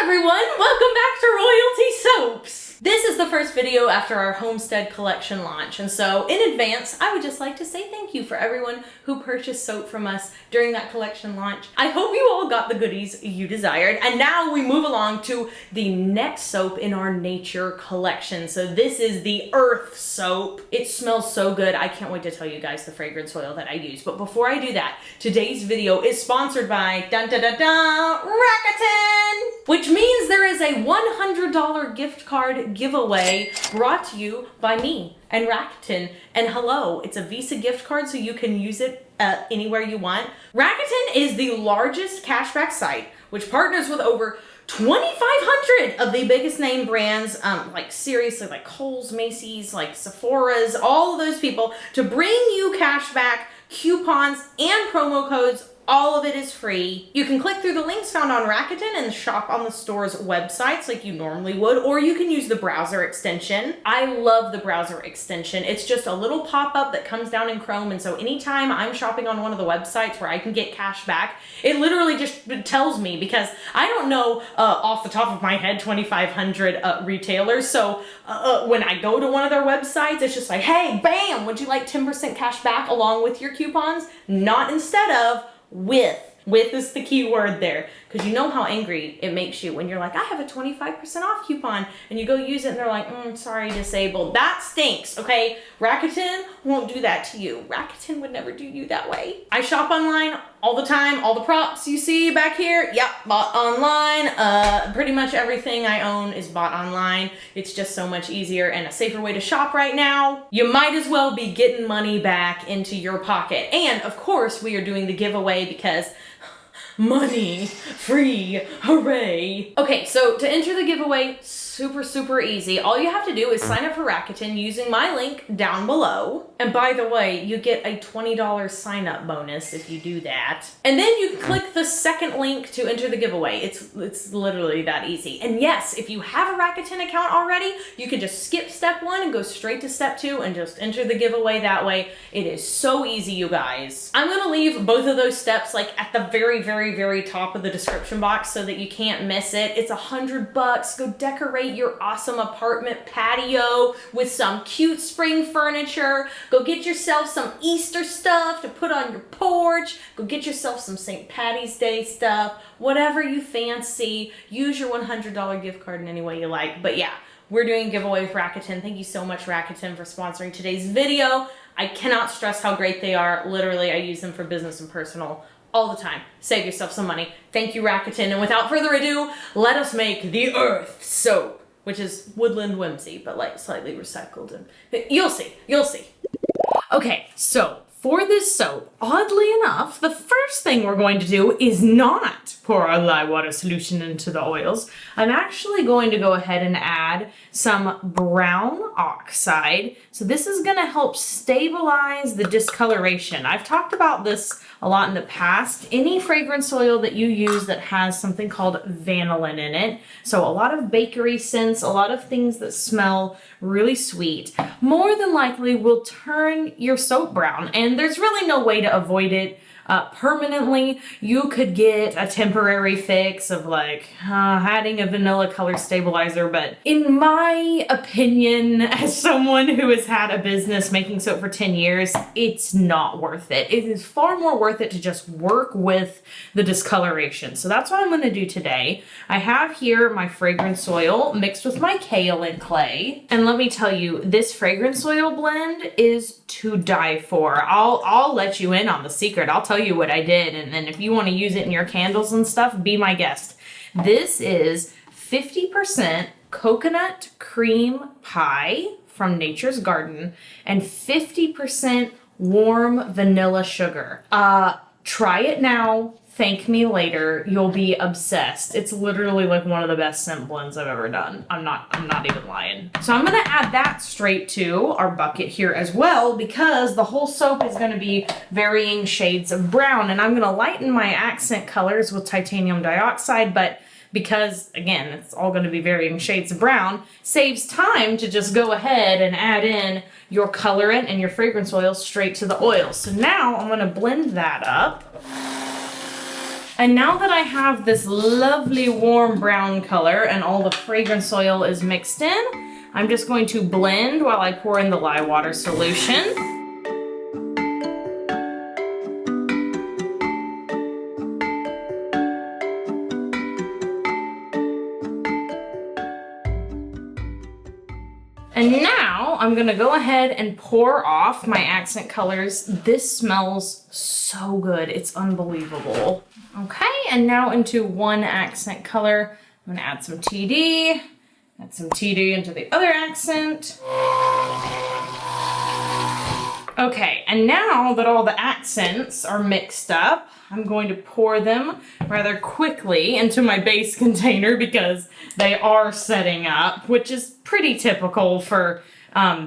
everyone, welcome back to Royalty Soaps. This is the first video after our Homestead collection launch, and so in advance I would just like to say thank you for everyone who purchased soap from us during that collection launch. I hope you all got the goodies you desired, and now we move along to the next soap in our nature collection. So this is the Earth soap. It smells so good. I can't wait to tell you guys the fragrance oil that I use, but before I do that, today's video is sponsored by Rakuten, which means there is a $100 gift card giveaway brought to you by me and Rakuten. And hello, it's a Visa gift card so you can use it anywhere you want. Rakuten is the largest cashback site, which partners with over 2,500 of the biggest name brands, like seriously, like Kohl's, Macy's, like Sephora's, all of those people, to bring you cashback, coupons, and promo codes. All of it is free. You can click through the links found on Rakuten and shop on the store's websites like you normally would, or you can use the browser extension. I love the browser extension. It's just a little pop-up that comes down in Chrome, and so anytime I'm shopping on one of the websites where I can get cash back, it literally just tells me, because I don't know off the top of my head 2,500 retailers, so when I go to one of their websites, it's just like, hey, bam, would you like 10% cash back along with your coupons? Not instead of, with. With is the key word there, because you know how angry it makes you when you're like, I have a 25% off coupon, and you go use it and they're like, sorry, disabled. That stinks, okay? Rakuten won't do that to you. Rakuten would never do you that way. I shop online all the time. All the props you see back here, yep, bought online. Pretty much everything I own is bought online. It's just so much easier and a safer way to shop right now. You might as well be getting money back into your pocket. And of course, we are doing the giveaway because money free, hooray. Okay, so to enter the giveaway, super easy. All you have to do is sign up for Rakuten using my link down below. And by the way, you get a $20 sign up bonus if you do that. And then you can click the second link to enter the giveaway. It's literally that easy. And yes, if you have a Rakuten account already, you can just skip step 1 and go straight to step 2 and just enter the giveaway that way. It is so easy, you guys. I'm gonna leave both of those steps like at the very top of the description box so that you can't miss it. It's $100. Go decorate your awesome apartment patio with some cute spring furniture. Go get yourself some Easter stuff to put on your porch. Go get yourself some St. Patty's Day stuff. Whatever you fancy. Use your $100 gift card in any way you like. But yeah, we're doing a giveaway with Rakuten. Thank you so much, Rakuten, for sponsoring today's video. I cannot stress how great they are. Literally, I use them for business and personal all the time. Save yourself some money. Thank you, Rakuten. And without further ado, let us make the Earth soap, which is woodland whimsy, but like slightly recycled. And you'll see. Okay, so for this soap, oddly enough, the first thing we're going to do is not pour our lye water solution into the oils. I'm actually going to go ahead and add some brown oxide. So this is going to help stabilize the discoloration. I've talked about this a lot in the past. Any fragrance oil that you use that has something called vanillin in it, so a lot of bakery scents, a lot of things that smell really sweet, more than likely will turn your soap brown, and there's really no way to avoid it permanently. You could get a temporary fix of like adding a vanilla color stabilizer, but in my opinion, as someone who has had a business making soap for 10 years, it's not worth it. It is far more worth it to just work with the discoloration. So that's what I'm going to do today. I have here my fragrance oil mixed with my kaolin clay, and let me tell you, this fragrance oil blend is to die for. I'll let you in on the secret. I'll tell you what I did, and then if you want to use it in your candles and stuff, be my guest. This is 50% coconut cream pie from Nature's Garden and 50% warm vanilla sugar. Try it now. Thank me later. You'll be obsessed. It's literally like one of the best scent blends I've ever done. I'm not even lying. So I'm gonna add that straight to our bucket here as well, because the whole soap is gonna be varying shades of brown, and I'm gonna lighten my accent colors with titanium dioxide, but because again, it's all gonna be varying shades of brown, saves time to just go ahead and add in your colorant and your fragrance oil straight to the oil. So now I'm gonna blend that up. And now that I have this lovely warm brown color and all the fragrance oil is mixed in, I'm just going to blend while I pour in the lye water solution. And now I'm gonna go ahead and pour off my accent colors. This smells so good, it's unbelievable. Okay, and now into one accent color. I'm gonna add some TD, add some TD into the other accent. Okay, and now that all the accents are mixed up, I'm going to pour them rather quickly into my base container because they are setting up, which is pretty typical for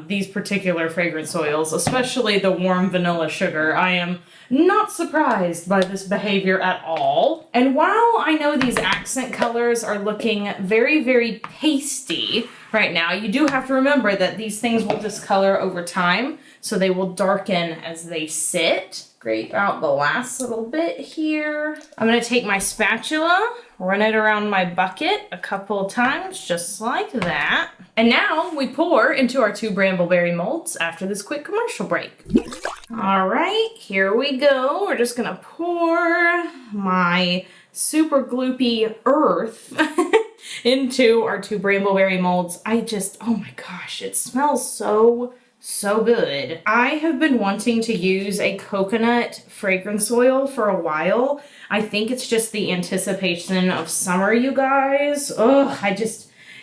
these particular fragrance oils, especially the warm vanilla sugar. I am not surprised by this behavior at all. And while I know these accent colors are looking very, very pasty right now, you do have to remember that these things will discolor over time, so they will darken as they sit. Scrape out the last little bit here. I'm gonna take my spatula, run it around my bucket a couple of times, just like that. And now we pour into our 2 brambleberry molds after this quick commercial break. All right, here we go. We're just gonna pour my super gloopy earth into our 2 brambleberry molds. Oh my gosh, it smells so good. I have been wanting to use a coconut fragrance oil for a while. I think it's just the anticipation of summer, you guys. Oh,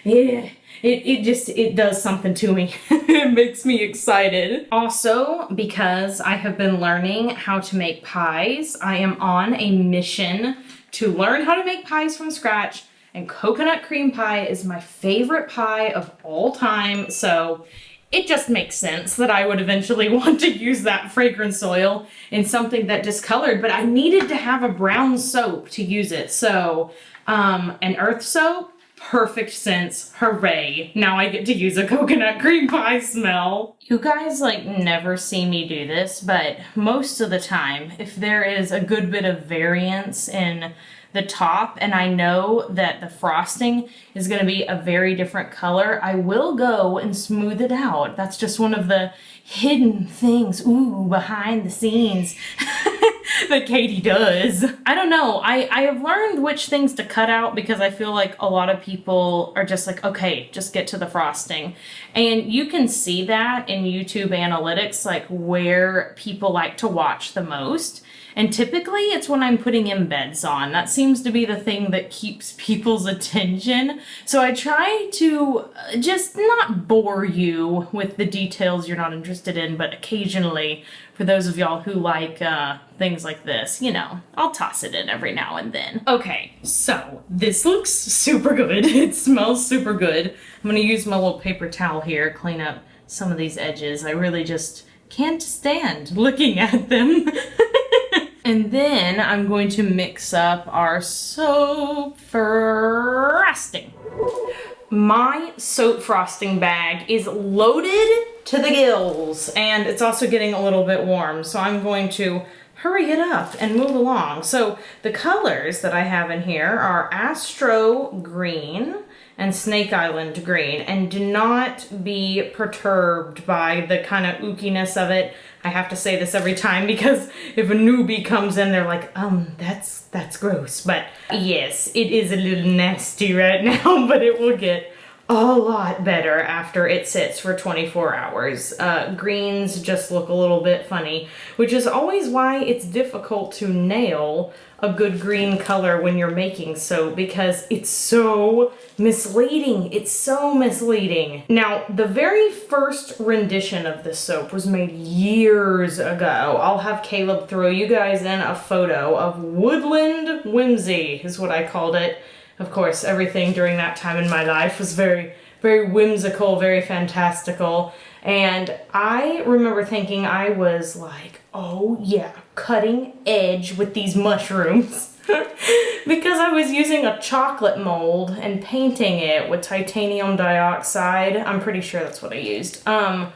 it does something to me. It makes me excited. Also, because I have been learning how to make pies, I am on a mission to learn how to make pies from scratch, and coconut cream pie is my favorite pie of all time, so it just makes sense that I would eventually want to use that fragrance oil in something that discolored, but I needed to have a brown soap to use it. So, an earth soap, perfect sense, hooray. Now I get to use a coconut cream pie smell. You guys never see me do this, but most of the time, if there is a good bit of variance in the top and I know that the frosting is going to be a very different color, I will go and smooth it out. That's just one of the hidden things, behind the scenes that Katie does. I don't know, I have learned which things to cut out because I feel like a lot of people are just like, okay, just get to the frosting. And you can see that in YouTube analytics, where people like to watch the most. And typically it's when I'm putting embeds on. That seems to be the thing that keeps people's attention. So I try to just not bore you with the details you're not interested in, but occasionally, for those of y'all who like things like this, I'll toss it in every now and then. Okay, so this looks super good. It smells super good. I'm gonna use my little paper towel here, clean up some of these edges. I really just can't stand looking at them. And then I'm going to mix up our soap frosting. My soap frosting bag is loaded to the gills, and it's also getting a little bit warm, so I'm going to hurry it up and move along. So the colors that I have in here are Astro Green and Snake Island Green, and do not be perturbed by the kind of ookiness of it. I have to say this every time because if a newbie comes in, they're like, that's gross. But yes, it is a little nasty right now, but it will get a lot better after it sits for 24 hours. Greens just look a little bit funny, which is always why it's difficult to nail a good green color when you're making soap, because it's so misleading. It's so misleading. Now, the very first rendition of this soap was made years ago. I'll have Caleb throw you guys in a photo of Woodland Whimsy, is what I called it. Of course, everything during that time in my life was very, very whimsical, very fantastical. And I remember thinking I was like, oh yeah, cutting edge with these mushrooms. Because I was using a chocolate mold and painting it with titanium dioxide. I'm pretty sure that's what I used. And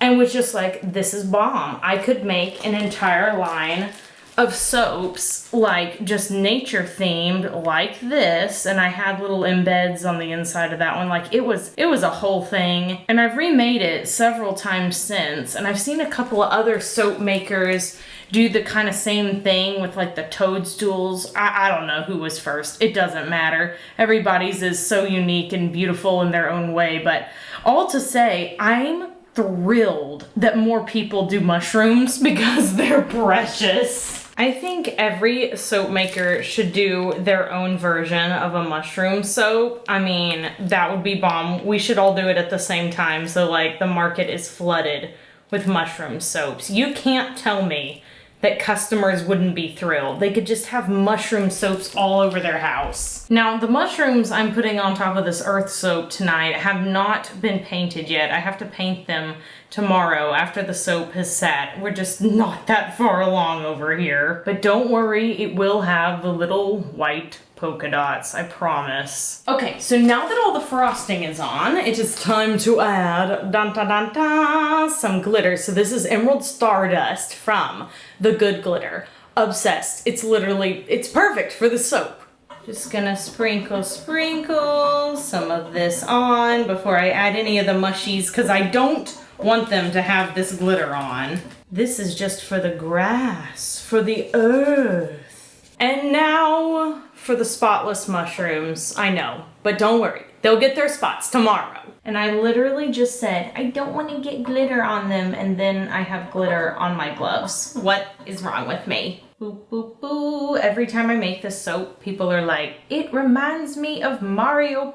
was just like, this is bomb. I could make an entire line of soaps, like just nature themed like this, and I had little embeds on the inside of that one. Like it was a whole thing, and I've remade it several times since, and I've seen a couple of other soap makers do the kind of same thing with like the toadstools. I don't know who was first. It doesn't matter. Everybody's is so unique and beautiful in their own way, but all to say, I'm thrilled that more people do mushrooms because they're precious. I think every soap maker should do their own version of a mushroom soap. I mean, that would be bomb. We should all do it at the same time, so like the market is flooded with mushroom soaps. You can't tell me that customers wouldn't be thrilled. They could just have mushroom soaps all over their house. Now, the mushrooms I'm putting on top of this earth soap tonight have not been painted yet. I have to paint them tomorrow after the soap has sat. We're just not that far along over here. But don't worry, it will have the little white polka dots, I promise. Okay, so now that all the frosting is on, it is time to add some glitter. So this is Emerald Stardust from The Good Glitter. Obsessed. It's perfect for the soap. Just gonna sprinkle some of this on before I add any of the mushies, because I don't want them to have this glitter on. This is just for the grass, for the earth. And now for the spotless mushrooms. I know, but don't worry. They'll get their spots tomorrow. And I literally just said, I don't want to get glitter on them, and then I have glitter on my gloves. What is wrong with me? Boop, boop, boo. Every time I make this soap, people are like, it reminds me of Mario.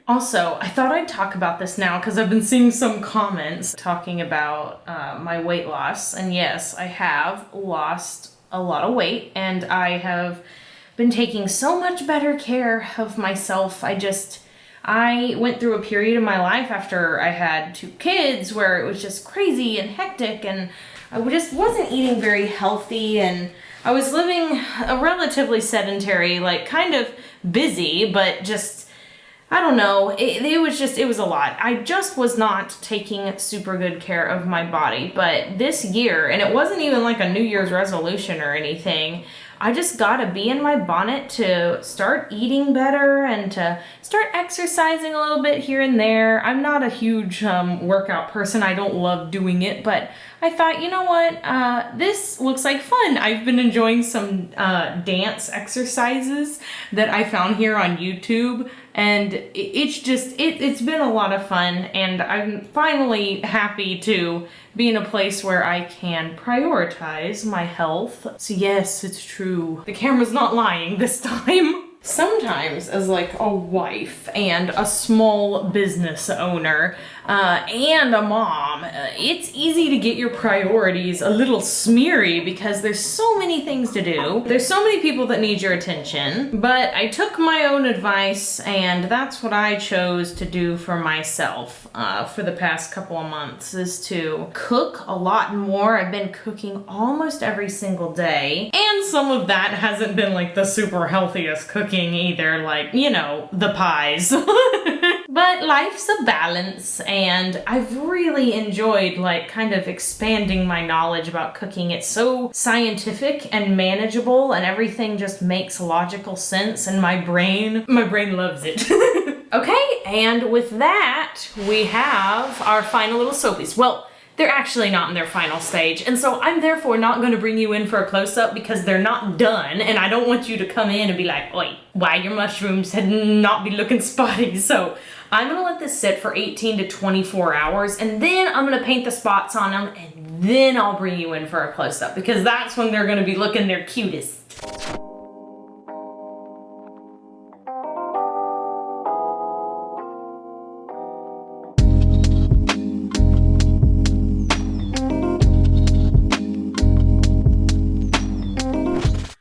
Also, I thought I'd talk about this now because I've been seeing some comments talking about my weight loss. And yes, I have lost a lot of weight, and I have been taking so much better care of myself. I went through a period of my life after I had 2 kids where it was just crazy and hectic, and I just wasn't eating very healthy, and I was living a relatively sedentary, like kind of busy, but just, I don't know, it was a lot. I just was not taking super good care of my body. But this year, and it wasn't even like a New Year's resolution or anything, I just gotta be in my bonnet to start eating better and to start exercising a little bit here and there. I'm not a huge workout person. I don't love doing it, but I thought, you know what, this looks like fun. I've been enjoying some dance exercises that I found here on YouTube, and it's been a lot of fun, and I'm finally happy to be in a place where I can prioritize my health. So yes, it's true. The camera's not lying this time. Sometimes as like a wife and a small business owner and a mom, it's easy to get your priorities a little smeary because there's so many things to do. There's so many people that need your attention, but I took my own advice, and that's what I chose to do for myself for the past couple of months, is to cook a lot more. I've been cooking almost every single day, and some of that hasn't been like the super healthiest cooking either, like, you know, the pies. But life's a balance, and I've really enjoyed like kind of expanding my knowledge about cooking. It's so scientific and manageable, and everything just makes logical sense, and my brain loves it. Okay, and with that, we have our final little soapies. Well, they're actually not in their final stage, and so I'm therefore not going to bring you in for a close-up because they're not done, and I don't want you to come in and be like, oi, why your mushrooms had not be looking spotty. So I'm going to let this sit for 18 to 24 hours, and then I'm going to paint the spots on them, and then I'll bring you in for a close-up because that's when they're going to be looking their cutest.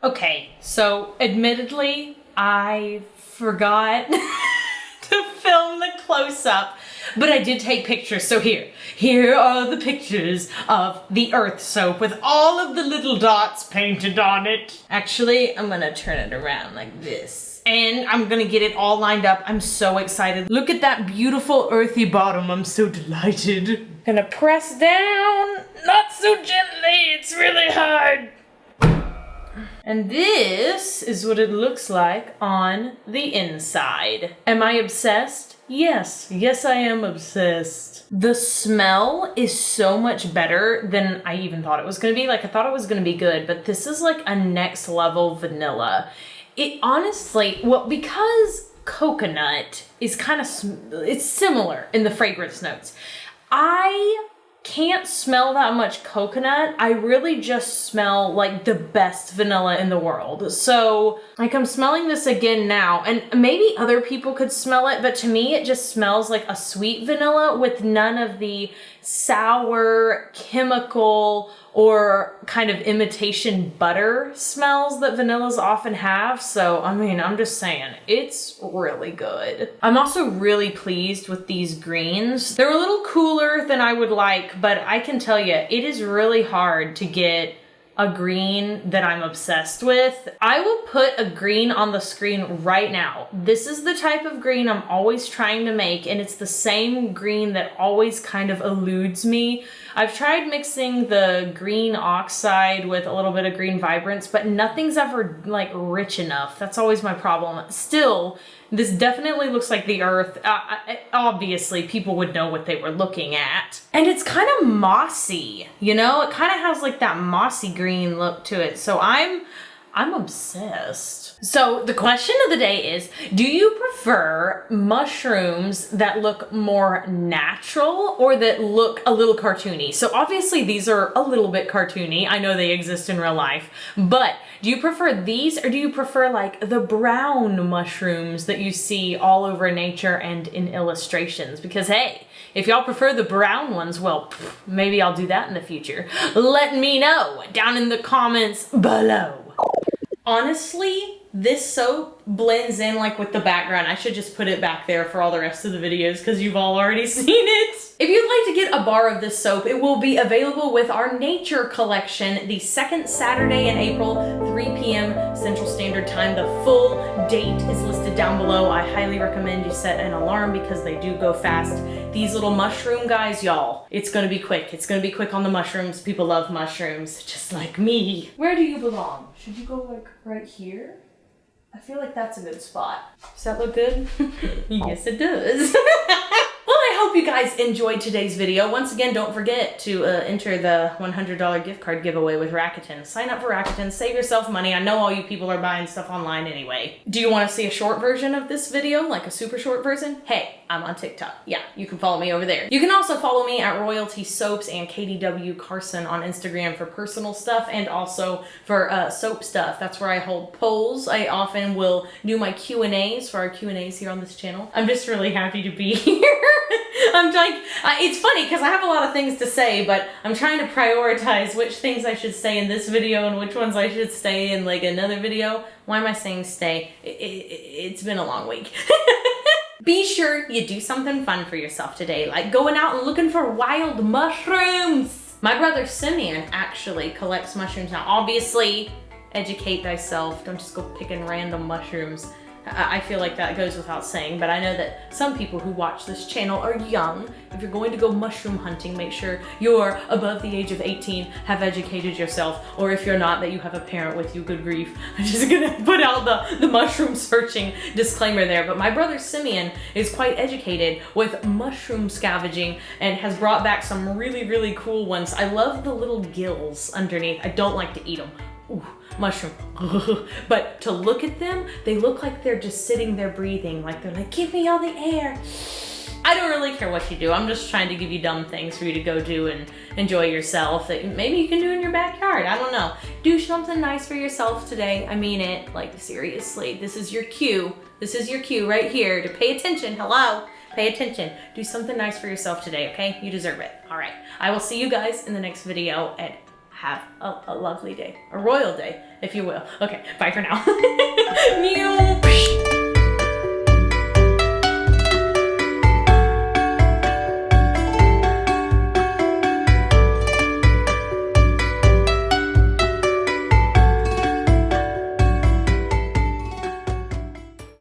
Okay, so admittedly, I forgot to film the close-up, but I did take pictures, so here are the pictures of the earth soap with all of the little dots painted on it. Actually, I'm gonna turn it around like this, and I'm gonna get it all lined up. I'm so excited. Look at that beautiful earthy bottom. I'm so delighted. Gonna press down, not so gently, it's really hard. And this is what it looks like on the inside. Am I obsessed? Yes. Yes, I am obsessed. The smell is so much better than I even thought it was gonna be. Like, I thought it was gonna be good, but this is like a next level vanilla. It honestly, well, because coconut is kind of, it's similar in the fragrance notes. I can't smell that much coconut. I really just smell like the best vanilla in the world. So like I'm smelling this again now, and maybe other people could smell it, but to me it just smells like a sweet vanilla with none of the sour, chemical, or kind of imitation butter smells that vanillas often have. So, I mean, I'm just saying, it's really good. I'm also really pleased with these greens. They're a little cooler than I would like, but I can tell you, it is really hard to get a green that I'm obsessed with. I will put a green on the screen right now. This is the type of green I'm always trying to make, and it's the same green that always kind of eludes me. I've tried mixing the green oxide with a little bit of green vibrance, but nothing's ever like rich enough. That's always my problem. Still, this definitely looks like the earth. Obviously, people would know what they were looking at. And it's kind of mossy, you know? It kind of has like that mossy green look to it. So I'm obsessed. So the question of the day is, do you prefer mushrooms that look more natural or that look a little cartoony? So obviously these are a little bit cartoony. I know they exist in real life, but do you prefer these or do you prefer like the brown mushrooms that you see all over nature and in illustrations? Because hey, if y'all prefer the brown ones, well, maybe I'll do that in the future. Let me know down in the comments below. Honestly, this soap blends in like with the background. I should just put it back there for all the rest of the videos because you've all already seen it. If you'd like to get a bar of this soap, it will be available with our Nature collection the second Saturday in April, 3 p.m. Central Standard Time. The full date is listed down below. I highly recommend you set an alarm because they do go fast. These little mushroom guys, y'all, it's gonna be quick. It's gonna be quick on the mushrooms. People love mushrooms, just like me. Where do you belong? Should you go like right here? I feel like that's a good spot. Does that look good? Yes, it does. Well, I hope you guys enjoyed today's video. Once again, don't forget to enter the $100 gift card giveaway with Rakuten. Sign up for Rakuten, save yourself money. I know all you people are buying stuff online anyway. Do you want to see a short version of this video, like a super short version? Hey, I'm on TikTok. Yeah, you can follow me over there. You can also follow me at Royalty Soaps and KDW Carson on Instagram for personal stuff and also for soap stuff. That's where I hold polls. I often will do my Q&As for our Q&As here on this channel. I'm just really happy to be here. I'm like, it's funny because I have a lot of things to say, but I'm trying to prioritize which things I should say in this video and which ones I should stay in like another video. Why am I saying stay? It's been a long week. Be sure you do something fun for yourself today, like going out and looking for wild mushrooms. My brother Simeon actually collects mushrooms now. Obviously, educate thyself. Don't just go picking random mushrooms. I feel like that goes without saying, but I know that some people who watch this channel are young. If you're going to go mushroom hunting, make sure you're above the age of 18, have educated yourself, or if you're not, that you have a parent with you. Good grief. I'm just gonna put out the mushroom searching disclaimer there, but my brother Simeon is quite educated with mushroom scavenging and has brought back some really, really cool ones. I love the little gills underneath. I don't like to eat them. Ooh, mushroom. But to look at them, they look like they're just sitting there breathing, like they're like, give me all the air. I don't really care what you do. I'm just trying to give you dumb things for you to go do and enjoy yourself that maybe you can do in your backyard. I don't know. Do something nice for yourself today. I mean it, like seriously. This is your cue. This is your cue right here to pay attention. Hello? Pay attention. Do something nice for yourself today, okay? You deserve it. All right. I will see you guys in the next video and have a lovely day, a royal day, if you will. Okay, bye for now.